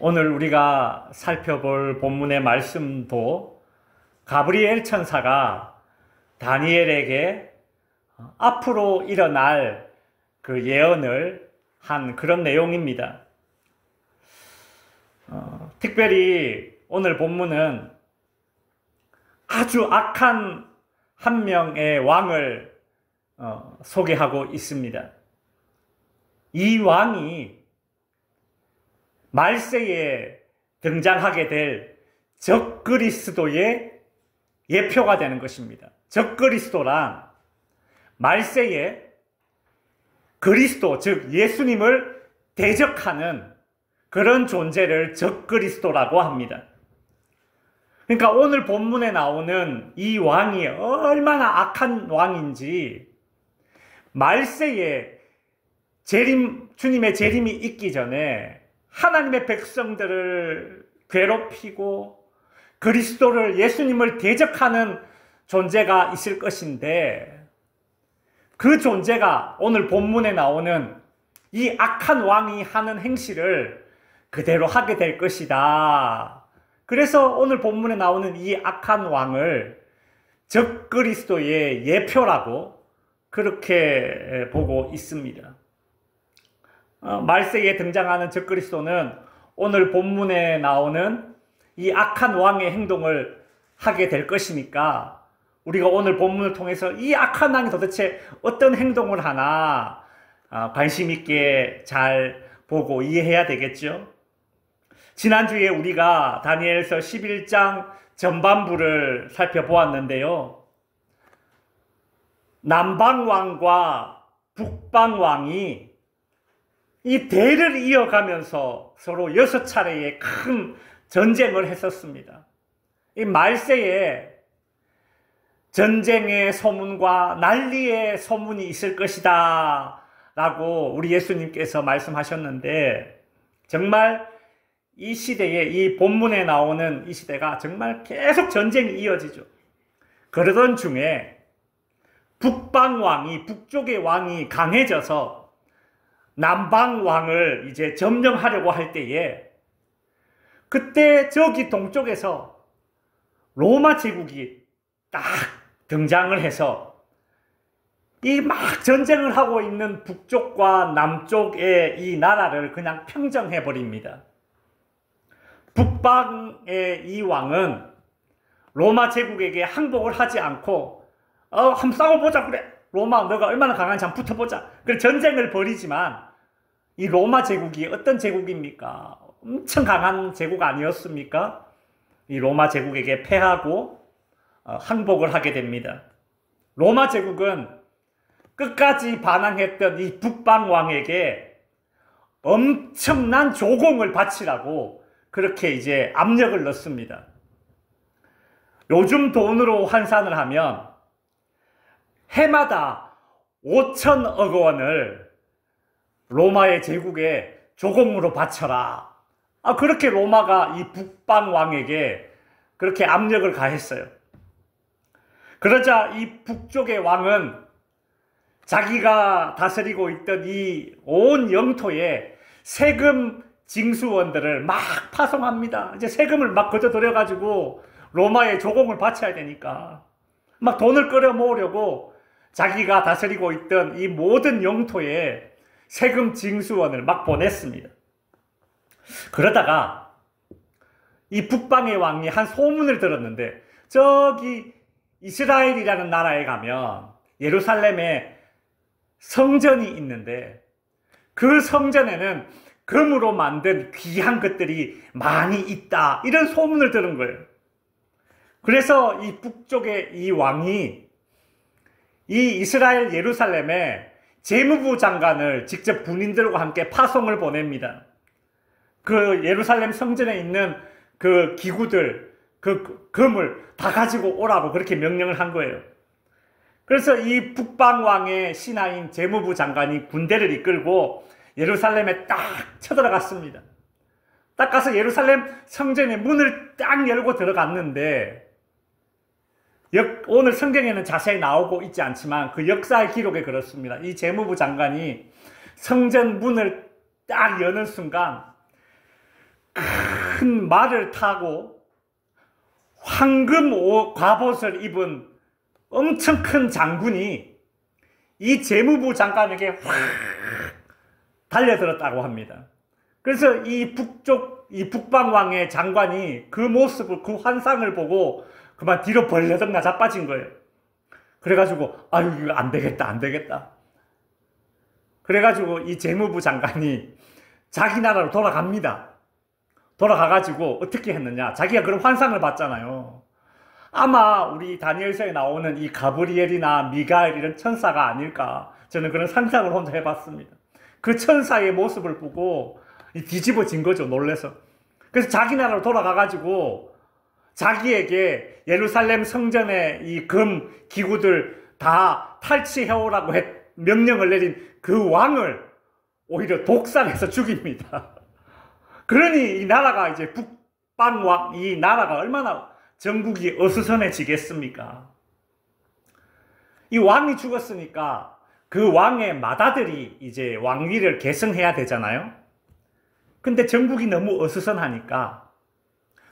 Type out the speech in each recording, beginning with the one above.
오늘 우리가 살펴볼 본문의 말씀도 가브리엘 천사가 다니엘에게 앞으로 일어날 그 예언을 한 그런 내용입니다. 특별히 오늘 본문은 아주 악한 한 명의 왕을 소개하고 있습니다. 이 왕이 말세에 등장하게 될 적그리스도의 예표가 되는 것입니다. 적그리스도란 말세에 그리스도, 즉 예수님을 대적하는 그런 존재를 적그리스도라고 합니다. 그러니까 오늘 본문에 나오는 이 왕이 얼마나 악한 왕인지 말세에 주님의 재림이 있기 전에 하나님의 백성들을 괴롭히고 그리스도를, 예수님을 대적하는 존재가 있을 것인데 그 존재가 오늘 본문에 나오는 이 악한 왕이 하는 행실을 그대로 하게 될 것이다. 그래서 오늘 본문에 나오는 이 악한 왕을 적그리스도의 예표라고 그렇게 보고 있습니다. 말세에 등장하는 적그리스도는 오늘 본문에 나오는 이 악한 왕의 행동을 하게 될 것이니까 우리가 오늘 본문을 통해서 이 악한 왕이 도대체 어떤 행동을 하나 관심 있게 잘 보고 이해해야 되겠죠. 지난주에 우리가 다니엘서 11장 전반부를 살펴보았는데요. 남방왕과 북방왕이 이 대를 이어가면서 서로 6차례의 큰 전쟁을 했었습니다. 이 말세에 전쟁의 소문과 난리의 소문이 있을 것이다 라고 우리 예수님께서 말씀하셨는데 정말 이 시대에, 이 본문에 나오는 이 시대가 정말 계속 전쟁이 이어지죠. 그러던 중에 북방왕이, 북쪽의 왕이 강해져서 남방왕을 이제 점령하려고 할 때에 그때 저기 동쪽에서 로마 제국이 딱 등장을 해서 이 막 전쟁을 하고 있는 북쪽과 남쪽의 이 나라를 그냥 평정해 버립니다. 북방의 이 왕은 로마 제국에게 항복을 하지 않고 한번 싸워보자, 그래, 로마 너가 얼마나 강한지 한번 붙어보자, 그래 전쟁을 벌이지만 이 로마 제국이 어떤 제국입니까? 엄청 강한 제국 아니었습니까? 이 로마 제국에게 패하고 항복을 하게 됩니다. 로마 제국은 끝까지 반항했던 이 북방왕에게 엄청난 조공을 바치라고 그렇게 이제 압력을 넣습니다. 요즘 돈으로 환산을 하면 해마다 5천억 원을 로마의 제국에 조공으로 바쳐라. 그렇게 로마가 이 북방왕에게 그렇게 압력을 가했어요. 그러자 이 북쪽의 왕은 자기가 다스리고 있던 이 온 영토에 세금 징수원들을 막 파송합니다. 이제 세금을 막 거둬들여가지고 로마의 조공을 바쳐야 되니까 막 돈을 끌어 모으려고 자기가 다스리고 있던 이 모든 영토에 세금 징수원을 막 보냈습니다. 그러다가 이 북방의 왕이 한 소문을 들었는데 저기 이스라엘이라는 나라에 가면 예루살렘에 성전이 있는데 그 성전에는 금으로 만든 귀한 것들이 많이 있다, 이런 소문을 들은 거예요. 그래서 이 북쪽의 이 왕이 이 이스라엘 예루살렘에 재무부 장관을 직접 군인들과 함께 파송을 보냅니다. 그 예루살렘 성전에 있는 그 기구들, 그 금을 다 가지고 오라고 그렇게 명령을 한 거예요. 그래서 이 북방왕의 신하인 재무부 장관이 군대를 이끌고 예루살렘에 딱 쳐들어갔습니다. 딱 가서 예루살렘 성전의 문을 딱 열고 들어갔는데 오늘 성경에는 자세히 나오고 있지 않지만 그 역사의 기록에 그렇습니다. 이 재무부 장관이 성전 문을 딱 여는 순간 큰 말을 타고 황금 갑옷을 입은 엄청 큰 장군이 이 재무부 장관에게 확 달려들었다고 합니다. 그래서 이 북방왕의 장관이 그 모습을, 그 환상을 보고 그만 뒤로 벌려덩나 자빠진 거예요. 그래가지고 아유 이거 안 되겠다. 그래가지고 이 재무부 장관이 자기 나라로 돌아갑니다. 돌아가가지고 어떻게 했느냐, 자기가 그런 환상을 봤잖아요. 아마 우리 다니엘서에 나오는 이 가브리엘이나 미가엘 이런 천사가 아닐까, 저는 그런 상상을 혼자 해봤습니다. 그 천사의 모습을 보고 뒤집어진 거죠, 놀래서. 그래서 자기 나라로 돌아가가지고 자기에게 예루살렘 성전의 이 금 기구들 다 탈취해오라고 명령을 내린 그 왕을 오히려 독살해서 죽입니다. 그러니 이 나라가 이제 북방왕, 이 나라가 얼마나 전국이 어수선해지겠습니까? 이 왕이 죽었으니까 그 왕의 맏아들이 이제 왕위를 계승해야 되잖아요. 근데 전국이 너무 어수선하니까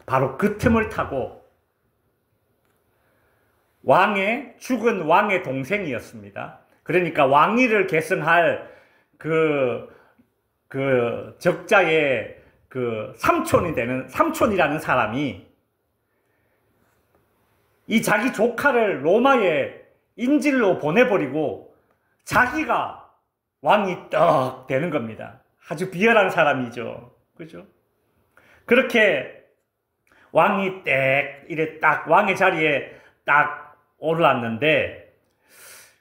바로 그 틈을 타고 죽은 왕의 동생이었습니다. 그러니까 왕위를 계승할 그 적자의 삼촌이라는 사람이 이 자기 조카를 로마에 인질로 보내버리고 자기가 왕이 떡 되는 겁니다. 아주 비열한 사람이죠. 그죠? 그렇게 왕이 딱 왕의 자리에 딱 올랐는데,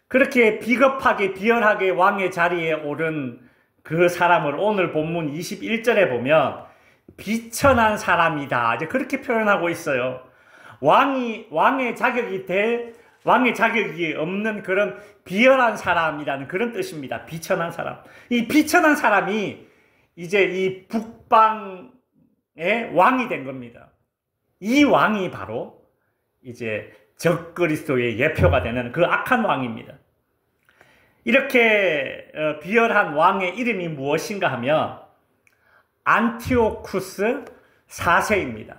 그렇게 비겁하게 비열하게 왕의 자리에 오른 그 사람을 오늘 본문 21절에 보면 비천한 사람이다, 이제 그렇게 표현하고 있어요. 왕의 자격이 없는 그런 비열한 사람이라는 그런 뜻입니다. 비천한 사람. 이 비천한 사람이 이제 이 북방의 왕이 된 겁니다. 이 왕이 바로 이제 적그리스도의 예표가 되는 그 악한 왕입니다. 이렇게 비열한 왕의 이름이 무엇인가 하면 안티오쿠스 4세입니다.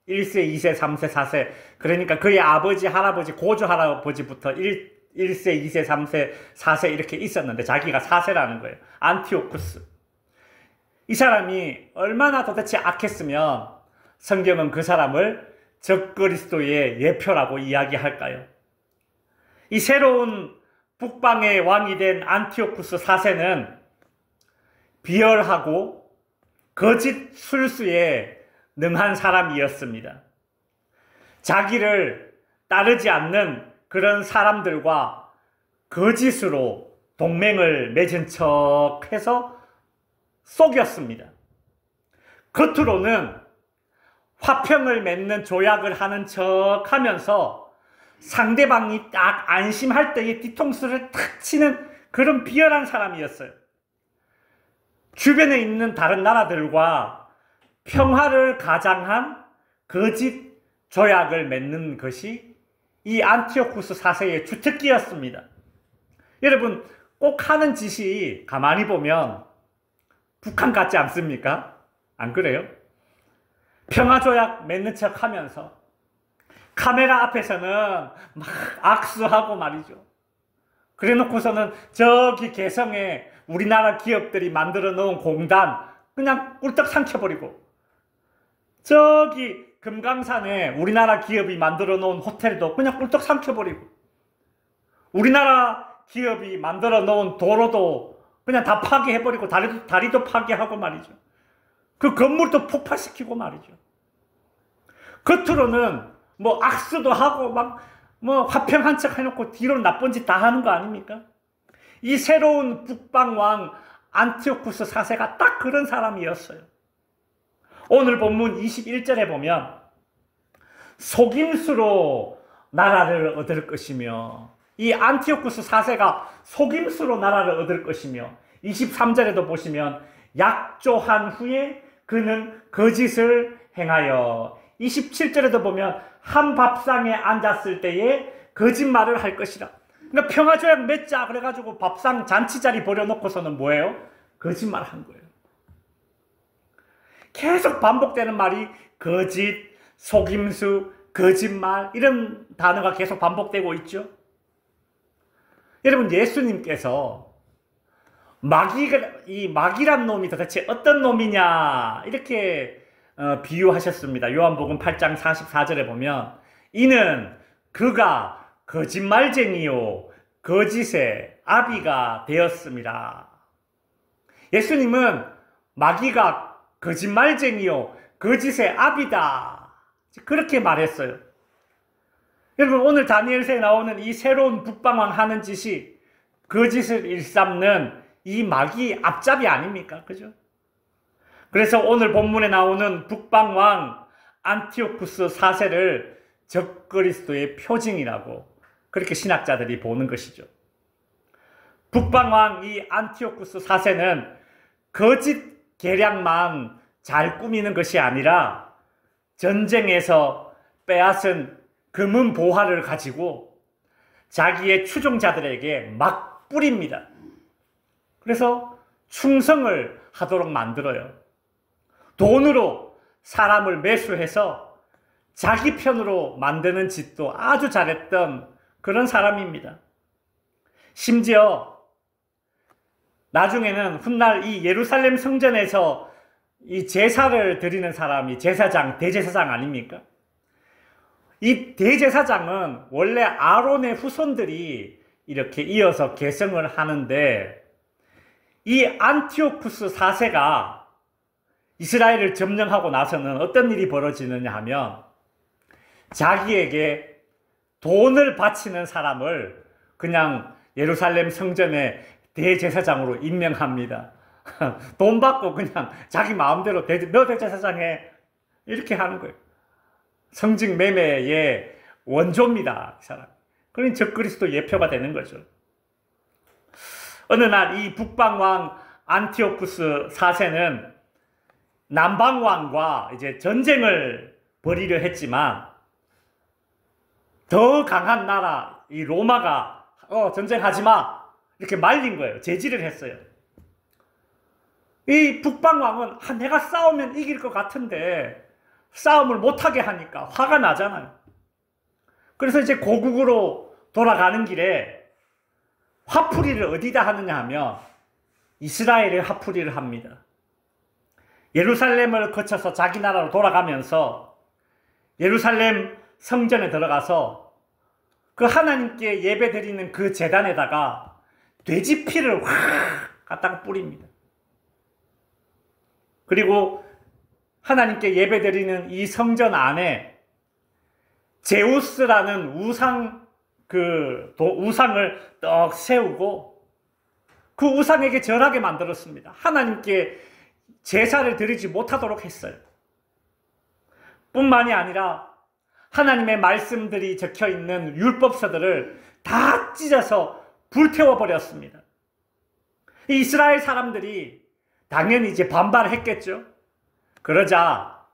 1세, 2세, 3세, 4세. 그러니까 그의 아버지, 할아버지, 고조 할아버지부터 1세, 2세, 3세, 4세 이렇게 있었는데 자기가 4세라는 거예요. 안티오쿠스. 이 사람이 얼마나 도대체 악했으면 성경은 그 사람을 적그리스도의 예표라고 이야기할까요? 이 새로운 북방의 왕이 된 안티오쿠스 4세는 비열하고 거짓 술수에 능한 사람이었습니다. 자기를 따르지 않는 그런 사람들과 거짓으로 동맹을 맺은 척해서 속였습니다. 겉으로는 화평을 맺는 조약을 하는 척 하면서 상대방이 딱 안심할 때에 뒤통수를 탁 치는 그런 비열한 사람이었어요. 주변에 있는 다른 나라들과 평화를 가장한 거짓 조약을 맺는 것이 이 안티오쿠스 4세의 주특기였습니다. 여러분, 꼭 하는 짓이 가만히 보면 북한 같지 않습니까? 안 그래요? 평화조약 맺는 척 하면서 카메라 앞에서는 막 악수하고 말이죠. 그래 놓고서는 저기 개성에 우리나라 기업들이 만들어 놓은 공단 그냥 꿀떡 삼켜버리고, 저기 금강산에 우리나라 기업이 만들어 놓은 호텔도 그냥 꿀떡 삼켜버리고, 우리나라 기업이 만들어 놓은 도로도 그냥 다 파괴해버리고 다리도 파괴하고 말이죠. 그 건물도 폭파시키고 말이죠. 겉으로는 뭐 악수도 하고 막 뭐 화평한 척 해놓고 뒤로 나쁜 짓 다 하는 거 아닙니까? 이 새로운 북방왕 안티오쿠스 4세가 딱 그런 사람이었어요. 오늘 본문 21절에 보면 속임수로 나라를 얻을 것이며, 이 안티오쿠스 4세가 속임수로 나라를 얻을 것이며, 23절에도 보시면 약조한 후에 그는 거짓을 행하여, 27절에도 보면 한 밥상에 앉았을 때에 거짓말을 할 것이라. 그러니까 평화조약 맺자 그래가지고 밥상 잔치자리 버려놓고서는 뭐예요? 거짓말 한 거예요. 계속 반복되는 말이 거짓, 속임수, 거짓말 이런 단어가 계속 반복되고 있죠. 여러분, 예수님께서 이 마귀란 놈이 도대체 어떤 놈이냐 이렇게 비유하셨습니다. 요한복음 8장 44절에 보면 이는 그가 거짓말쟁이요 거짓의 아비가 되었습니다. 예수님은 마귀가 거짓말쟁이요 거짓의 아비다 그렇게 말했어요. 여러분, 오늘 다니엘서에 나오는 이 새로운 북방왕 하는 짓이 거짓을 일삼는 이 마귀 앞잡이 아닙니까? 그죠? 그래서 오늘 본문에 나오는 북방왕 안티오쿠스 4세를 적그리스도의 표징이라고 그렇게 신학자들이 보는 것이죠. 북방왕 이 안티오쿠스 4세는 거짓 계략만 잘 꾸미는 것이 아니라 전쟁에서 빼앗은 금은 보화를 가지고 자기의 추종자들에게 막 뿌립니다. 그래서 충성을 하도록 만들어요. 돈으로 사람을 매수해서 자기 편으로 만드는 짓도 아주 잘했던 그런 사람입니다. 심지어 나중에는 훗날 이 예루살렘 성전에서 이 제사를 드리는 사람이 제사장, 대제사장 아닙니까? 이 대제사장은 원래 아론의 후손들이 이렇게 이어서 계승을 하는데 이 안티오쿠스 4세가 이스라엘을 점령하고 나서는 어떤 일이 벌어지느냐 하면 자기에게 돈을 바치는 사람을 그냥 예루살렘 성전의 대제사장으로 임명합니다. 돈 받고 그냥 자기 마음대로 너 대제사장 해 이렇게 하는 거예요. 성직 매매의 원조입니다, 이 사람. 그러니 적그리스도 예표가 되는 거죠. 어느 날 이 북방왕 안티오쿠스 4세는 남방왕과 이제 전쟁을 벌이려 했지만 더 강한 나라 이 로마가 전쟁하지 마 이렇게 말린 거예요. 제지를 했어요. 이 북방왕은 내가 싸우면 이길 것 같은데 싸움을 못하게 하니까 화가 나잖아요. 그래서 이제 고국으로 돌아가는 길에 화풀이를 어디다 하느냐 하면 이스라엘에 화풀이를 합니다. 예루살렘을 거쳐서 자기 나라로 돌아가면서 예루살렘 성전에 들어가서 그 하나님께 예배드리는 그 제단에다가 돼지 피를 확 갖다가 뿌립니다. 그리고 하나님께 예배드리는 이 성전 안에 제우스라는 우상을 떡 세우고 그 우상에게 절하게 만들었습니다. 하나님께 제사를 드리지 못하도록 했어요. 뿐만이 아니라 하나님의 말씀들이 적혀 있는 율법서들을 다 찢어서 불태워 버렸습니다. 이스라엘 사람들이 당연히 이제 반발했겠죠. 그러자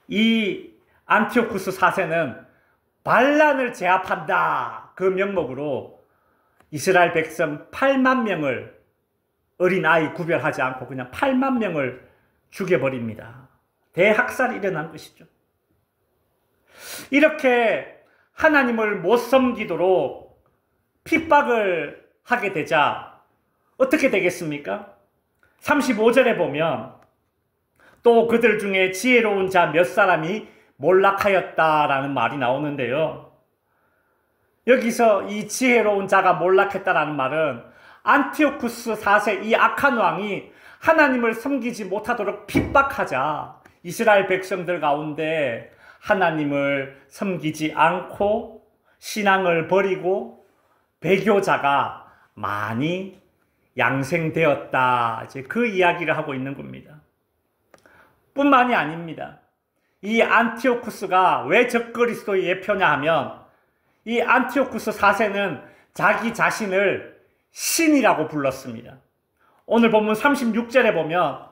이 안티오쿠스 4세는 반란을 제압한다 그 명목으로 이스라엘 백성 8만 명을 어린아이 구별하지 않고 그냥 8만 명을 죽여버립니다. 대학살이 일어난 것이죠. 이렇게 하나님을 못 섬기도록 핍박을 하게 되자 어떻게 되겠습니까? 35절에 보면 또 그들 중에 지혜로운 자 몇 사람이 몰락하였다라는 말이 나오는데요. 여기서 이 지혜로운 자가 몰락했다라는 말은 안티오쿠스 4세 이 악한 왕이 하나님을 섬기지 못하도록 핍박하자 이스라엘 백성들 가운데 하나님을 섬기지 않고 신앙을 버리고 배교자가 많이 양생되었다. 이제 그 이야기를 하고 있는 겁니다. 뿐만이 아닙니다. 이 안티오쿠스가 왜 적그리스도의 예표냐 하면 이 안티오쿠스 4세는 자기 자신을 신이라고 불렀습니다. 오늘 본문 36절에 보면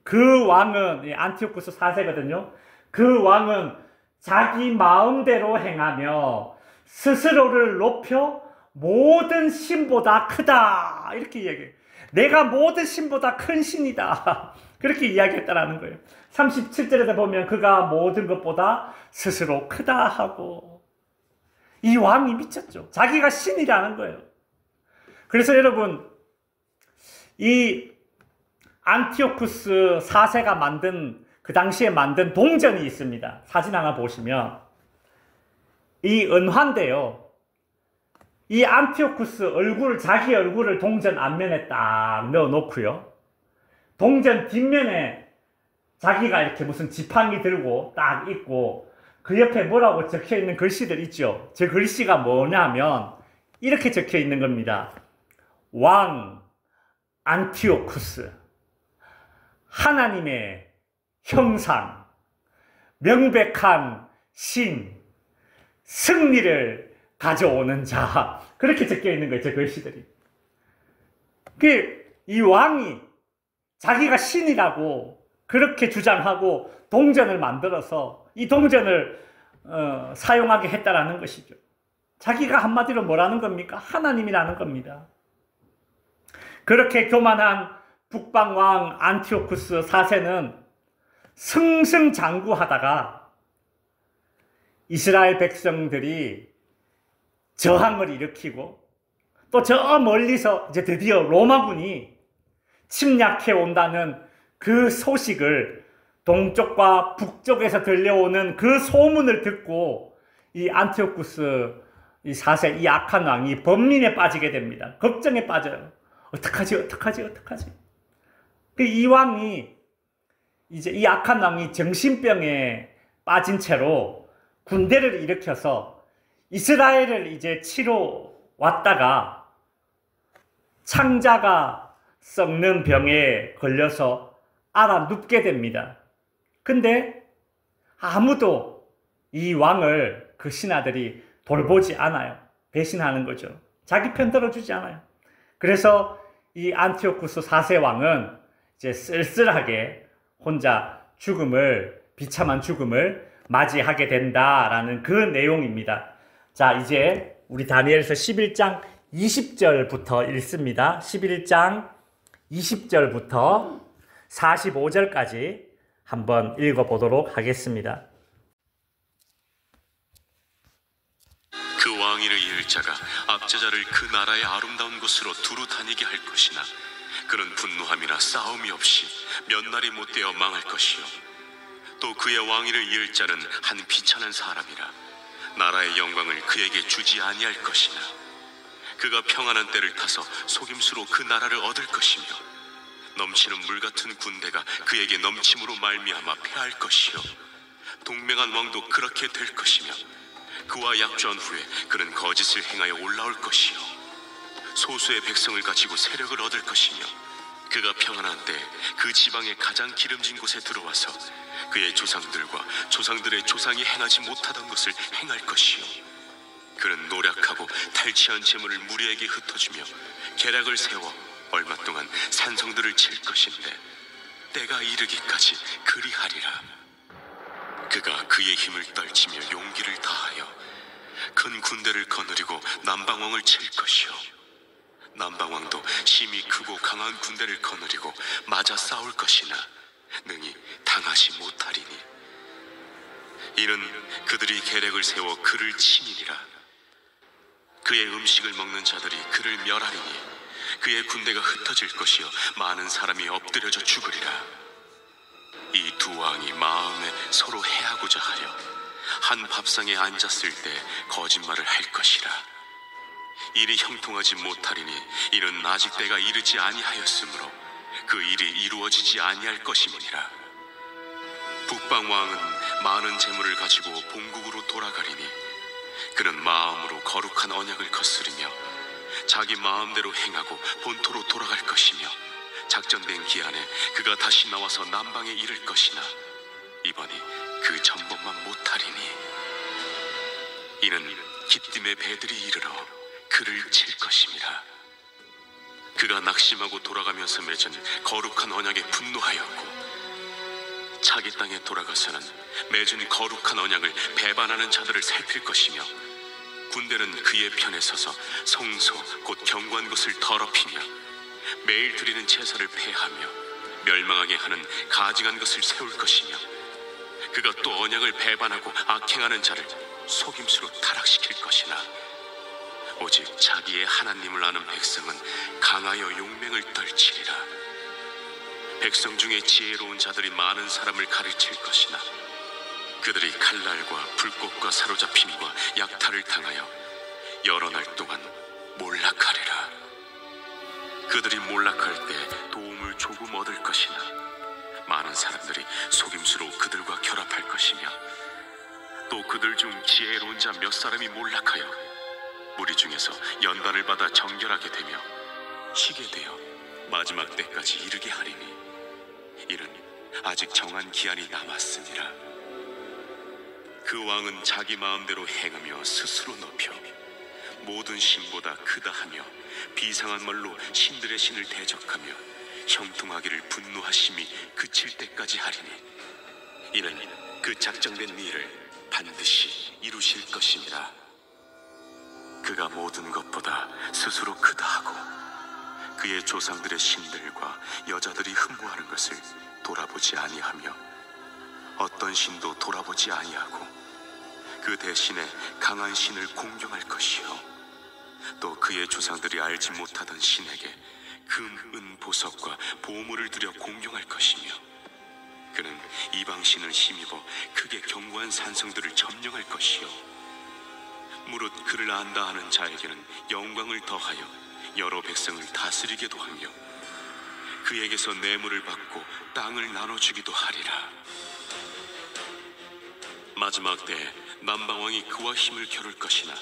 그 왕은 안티오쿠스 4세거든요. 그 왕은 자기 마음대로 행하며 스스로를 높여 모든 신보다 크다 이렇게 얘기해요. 내가 모든 신보다 큰 신이다. 그렇게 이야기했다라는 거예요. 37절에서 보면 그가 모든 것보다 스스로 크다 하고, 이 왕이 미쳤죠. 자기가 신이라는 거예요. 그래서 여러분, 이 안티오쿠스 4세가 그 당시에 만든 동전이 있습니다. 사진 하나 보시면 이 은화인데요. 이 안티오쿠스 자기 얼굴을 동전 앞면에 딱 넣어놓고요. 동전 뒷면에 자기가 이렇게 무슨 지팡이 들고 딱 있고, 그 옆에 뭐라고 적혀 있는 글씨들 있죠. 저 글씨가 뭐냐면 이렇게 적혀 있는 겁니다. 왕 안티오쿠스, 하나님의 형상, 명백한 신, 승리를 가져오는 자, 그렇게 적혀 있는 거예요. 저 글씨들이. 이 왕이 자기가 신이라고 그렇게 주장하고 동전을 만들어서 이 동전을 사용하게 했다라는 것이죠. 자기가 한마디로 뭐라는 겁니까? 하나님이라는 겁니다. 그렇게 교만한 북방왕 안티오쿠스 4세는 승승장구하다가 이스라엘 백성들이 저항을 일으키고, 또 저 멀리서 이제 드디어 로마군이 침략해 온다는 그 소식을, 동쪽과 북쪽에서 들려오는 그 소문을 듣고 이 안티오쿠스 이 4세, 이 악한 왕이 번민에 빠지게 됩니다. 걱정에 빠져요. 어떡하지? 이 왕이, 이제 이 악한 왕이 정신병에 빠진 채로 군대를 일으켜서 이스라엘을 이제 치러 왔다가 창자가 썩는 병에 걸려서 알아 눕게 됩니다. 근데 아무도 이 왕을, 그 신하들이 돌보지 않아요. 배신하는 거죠. 자기 편 들어주지 않아요. 그래서 이 안티오쿠스 4세 왕은 이제 쓸쓸하게 혼자 비참한 죽음을 맞이하게 된다라는 그 내용입니다. 자, 이제 우리 다니엘서 11장 20절부터 읽습니다. 11장 20절부터 45절까지 한번 읽어보도록 하겠습니다. 그 왕위를 이을 자가 압제자를 그 나라의 아름다운 곳으로 두루 다니게 할 것이나 그는 분노함이나 싸움이 없이 몇 날이 못되어 망할 것이요, 또 그의 왕위를 이을 자는 한 비천한 사람이라 나라의 영광을 그에게 주지 아니할 것이나 그가 평안한 때를 타서 속임수로 그 나라를 얻을 것이며 넘치는 물 같은 군대가 그에게 넘침으로 말미암아 패할 것이요, 동맹한 왕도 그렇게 될 것이며 그와 약조한 후에 그는 거짓을 행하여 올라올 것이요, 소수의 백성을 가지고 세력을 얻을 것이며 그가 평안한 때 그 지방의 가장 기름진 곳에 들어와서 그의 조상들과 조상들의 조상이 행하지 못하던 것을 행할 것이요, 그는 노력하고 탈취한 재물을 무리에게 흩어주며 계략을 세워 얼마 동안 산성들을 칠 것인데 때가 이르기까지 그리하리라. 그가 그의 힘을 떨치며 용기를 다하여 큰 군대를 거느리고 남방왕을 칠 것이요, 남방왕도 심히 크고 강한 군대를 거느리고 맞아 싸울 것이나 능히 당하지 못하리니 이는 그들이 계략을 세워 그를 치니라. 그의 음식을 먹는 자들이 그를 멸하리니 그의 군대가 흩어질 것이요 많은 사람이 엎드려져 죽으리라. 이 두 왕이 마음에 서로 해하고자 하려 한 밥상에 앉았을 때 거짓말을 할 것이라. 일이 형통하지 못하리니 이는 아직 때가 이르지 아니하였으므로 그 일이 이루어지지 아니할 것임이니라. 북방왕은 많은 재물을 가지고 본국으로 돌아가리니 그는 마음으로 거룩한 언약을 거스르며 자기 마음대로 행하고 본토로 돌아갈 것이며 작정된 기한에 그가 다시 나와서 남방에 이를 것이나 이번이 그 전복만 못하리니 이는 기띔의 배들이 이르러 그를 칠 것임이라. 그가 낙심하고 돌아가면서 맺은 거룩한 언약에 분노하였고 자기 땅에 돌아가서는 맺은 거룩한 언약을 배반하는 자들을 살필 것이며 군대는 그의 편에 서서 성소 곧 경관 곳을 더럽히며 매일 드리는 제사를 폐하며 멸망하게 하는 가증한 것을 세울 것이며 그가 또 언약을 배반하고 악행하는 자를 속임수로 타락시킬 것이나 오직 자기의 하나님을 아는 백성은 강하여 용맹을 떨치리라. 백성 중에 지혜로운 자들이 많은 사람을 가르칠 것이나 그들이 칼날과 불꽃과 사로잡힘과 약탈을 당하여 여러 날 동안 몰락하리라. 그들이 몰락할 때 도움을 조금 얻을 것이나 많은 사람들이 속임수로 그들과 결합할 것이며 또 그들 중 지혜로운 자 몇 사람이 몰락하여 무리 중에서 연단을 받아 정결하게 되며 희게 되어 마지막 때까지 이르게 하리니 이는 아직 정한 기한이 남았으니라. 그 왕은 자기 마음대로 행하며 스스로 높여 모든 신보다 크다 하며 비상한 말로 신들의 신을 대적하며 형통하기를 분노하심이 그칠 때까지 하리니 이는 그 작정된 일을 반드시 이루실 것이니라. 그가 모든 것보다 스스로 크다 하고 그의 조상들의 신들과 여자들이 흠모하는 것을 돌아보지 아니하며 어떤 신도 돌아보지 아니하고 그 대신에 강한 신을 공경할 것이요 또 그의 조상들이 알지 못하던 신에게 금, 은, 보석과 보물을 들여 공경할 것이며 그는 이방 신을 힘입어 크게 견고한 산성들을 점령할 것이요 무릇 그를 안다 하는 자에게는 영광을 더하여 여러 백성을 다스리게도 하며 그에게서 뇌물을 받고 땅을 나눠주기도 하리라. 마지막 때에 남방왕이 그와 힘을 겨룰 것이나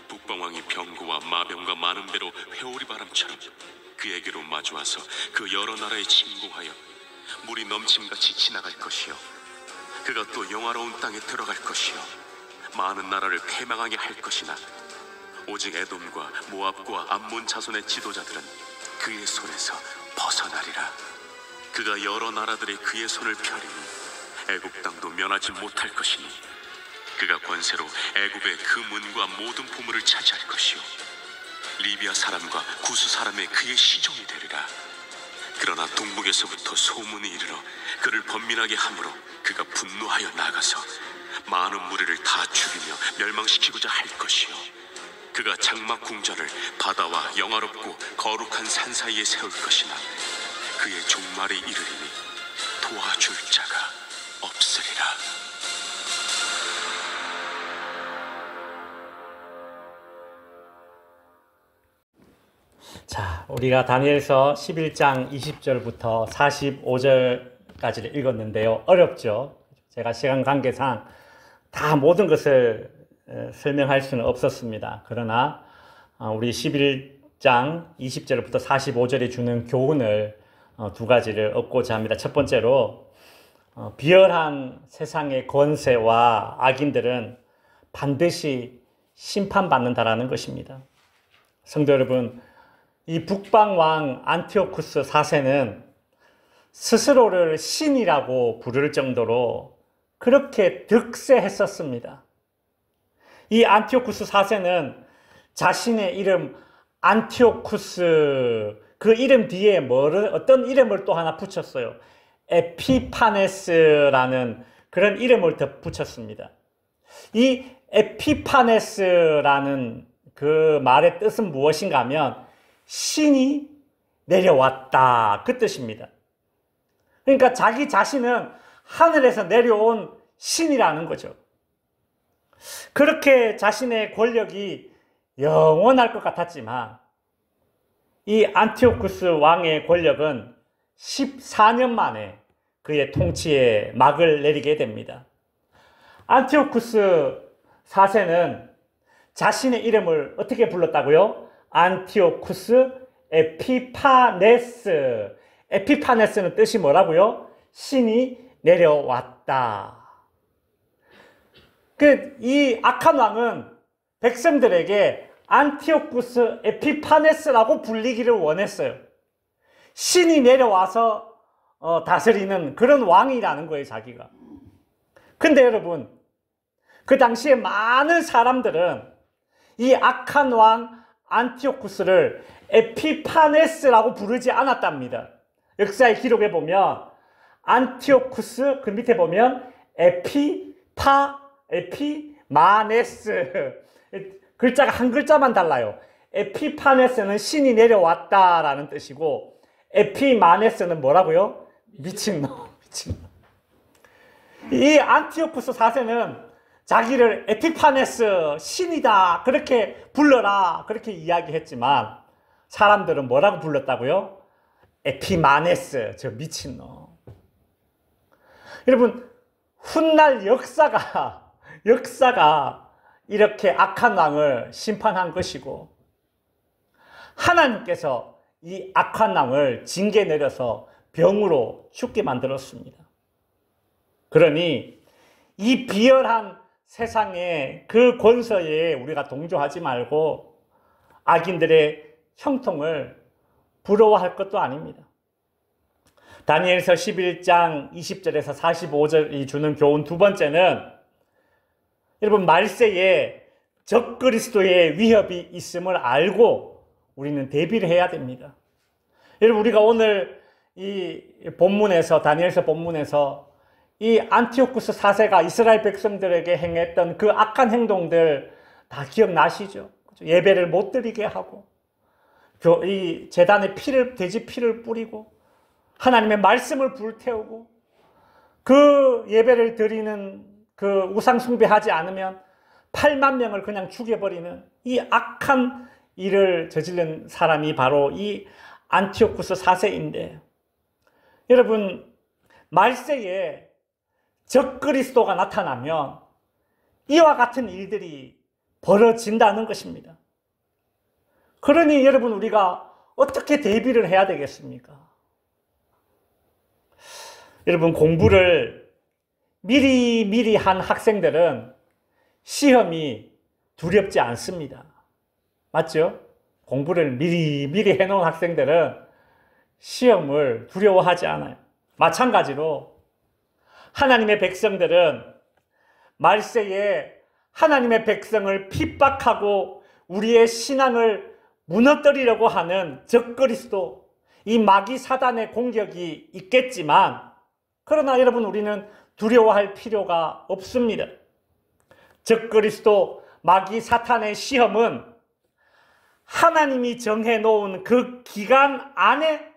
북방왕이 병고와 마병과 많은 배로 회오리 바람처럼 그에게로 마주와서 그 여러 나라에 침공하여 물이 넘침같이 지나갈 것이요 그가 또 영화로운 땅에 들어갈 것이요 많은 나라를 패망하게 할 것이나 오직 에돔과 모압과 암몬 자손의 지도자들은 그의 손에서 벗어나리라. 그가 여러 나라들의 그의 손을 펴리니 애굽 땅도 면하지 못할 것이니 그가 권세로 애굽의 그 문과 모든 보물을 차지할 것이요 리비아 사람과 구스 사람의 그의 시종이 되리라. 그러나 동북에서부터 소문이 이르러 그를 번민하게 하므로 그가 분노하여 나가서 많은 무리를 다 죽이며 멸망시키고자 할 것이요 그가 장막 궁전을 바다와 영화롭고 거룩한 산 사이에 세울 것이나 그의 종말이 이르리니 도와줄 자가 없으리라. 자, 우리가 다니엘서 11장 20절부터 45절까지를 읽었는데요. 어렵죠? 제가 시간 관계상 다 모든 것을 설명할 수는 없었습니다. 그러나 우리 11장 20절부터 45절이 주는 교훈을 두 가지를 얻고자 합니다. 첫 번째로 비열한 세상의 권세와 악인들은 반드시 심판받는다라는 것입니다. 성도 여러분, 이 북방왕 안티오쿠스 4세는 스스로를 신이라고 부를 정도로 그렇게 득세했었습니다. 이 안티오쿠스 4세는 자신의 이름 안티오쿠스 그 이름 뒤에 어떤 이름을 또 하나 붙였어요. 에피파네스라는 그런 이름을 더 붙였습니다. 이 에피파네스라는 그 말의 뜻은 무엇인가 하면 신이 내려왔다 그 뜻입니다. 그러니까 자기 자신은 하늘에서 내려온 신이라는 거죠. 그렇게 자신의 권력이 영원할 것 같았지만 이 안티오쿠스 왕의 권력은 14년 만에 그의 통치에 막을 내리게 됩니다. 안티오쿠스 4세는 자신의 이름을 어떻게 불렀다고요? 안티오쿠스 에피파네스. 에피파네스는 뜻이 뭐라고요? 신이 내려왔다. 이 악한 왕은 백성들에게 안티오쿠스 에피파네스라고 불리기를 원했어요. 신이 내려와서 다스리는 그런 왕이라는 거예요, 자기가. 근데 여러분, 그 당시에 많은 사람들은 이 악한 왕 안티오쿠스를 에피파네스라고 부르지 않았답니다. 역사의 기록에 보면 안티오쿠스 그 밑에 보면 에피마네스 글자가 한 글자만 달라요. 에피파네스는 신이 내려왔다라는 뜻이고 에피마네스는 뭐라고요? 미친놈. 이 안티오쿠스 4세는 자기를 에피파네스 신이다 그렇게 불러라 그렇게 이야기했지만 사람들은 뭐라고 불렀다고요? 에피마네스 저 미친놈. 여러분 훗날 역사가 이렇게 악한 왕을 심판한 것이고 하나님께서 이 악한 왕을 징계 내려서 병으로 죽게 만들었습니다. 그러니 이 비열한 세상의 그 권서에 우리가 동조하지 말고 악인들의 형통을 부러워할 것도 아닙니다. 다니엘서 11장 20절에서 45절이 주는 교훈 두 번째는 여러분 말세에 적그리스도의 위협이 있음을 알고 우리는 대비를 해야 됩니다. 여러분 우리가 오늘 이 본문에서 다니엘서 본문에서 이 안티오쿠스 4세가 이스라엘 백성들에게 행했던 그 악한 행동들 다 기억나시죠? 예배를 못 드리게 하고 이 제단에 돼지 피를 뿌리고 하나님의 말씀을 불태우고 그 예배를 드리는 그 우상 숭배하지 않으면 8만 명을 그냥 죽여버리는 이 악한 일을 저지른 사람이 바로 이 안티오쿠스 4세인데 여러분 말세에 적그리스도가 나타나면 이와 같은 일들이 벌어진다는 것입니다. 그러니 여러분 우리가 어떻게 대비를 해야 되겠습니까? 여러분 공부를 미리 한 학생들은 시험이 두렵지 않습니다. 맞죠? 공부를 미리 해놓은 학생들은 시험을 두려워하지 않아요. 마찬가지로 하나님의 백성들은 말세에 하나님의 백성을 핍박하고 우리의 신앙을 무너뜨리려고 하는 적그리스도, 이 마귀 사단의 공격이 있겠지만 그러나 여러분 우리는 두려워할 필요가 없습니다. 적그리스도, 마귀 사탄의 시험은 하나님이 정해놓은 그 기간 안에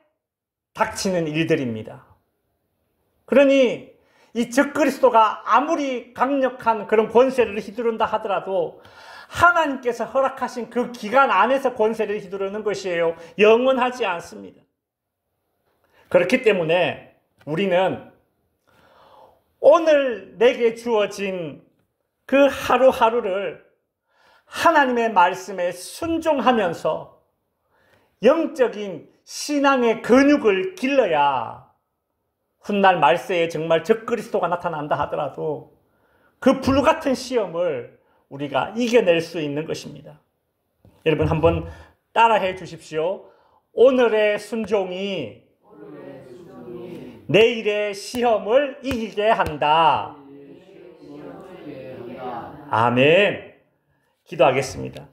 닥치는 일들입니다. 그러니 이 적그리스도가 아무리 강력한 그런 권세를 휘두른다 하더라도 하나님께서 허락하신 그 기간 안에서 권세를 휘두르는 것이에요. 영원하지 않습니다. 그렇기 때문에 우리는 오늘 내게 주어진 그 하루하루를 하나님의 말씀에 순종하면서 영적인 신앙의 근육을 길러야 훗날 말세에 정말 적그리스도가 나타난다 하더라도 그 불같은 시험을 우리가 이겨낼 수 있는 것입니다. 여러분 한번 따라해 주십시오. 오늘의 순종이 내일의 시험을 이기게 한다. 아멘. 기도하겠습니다.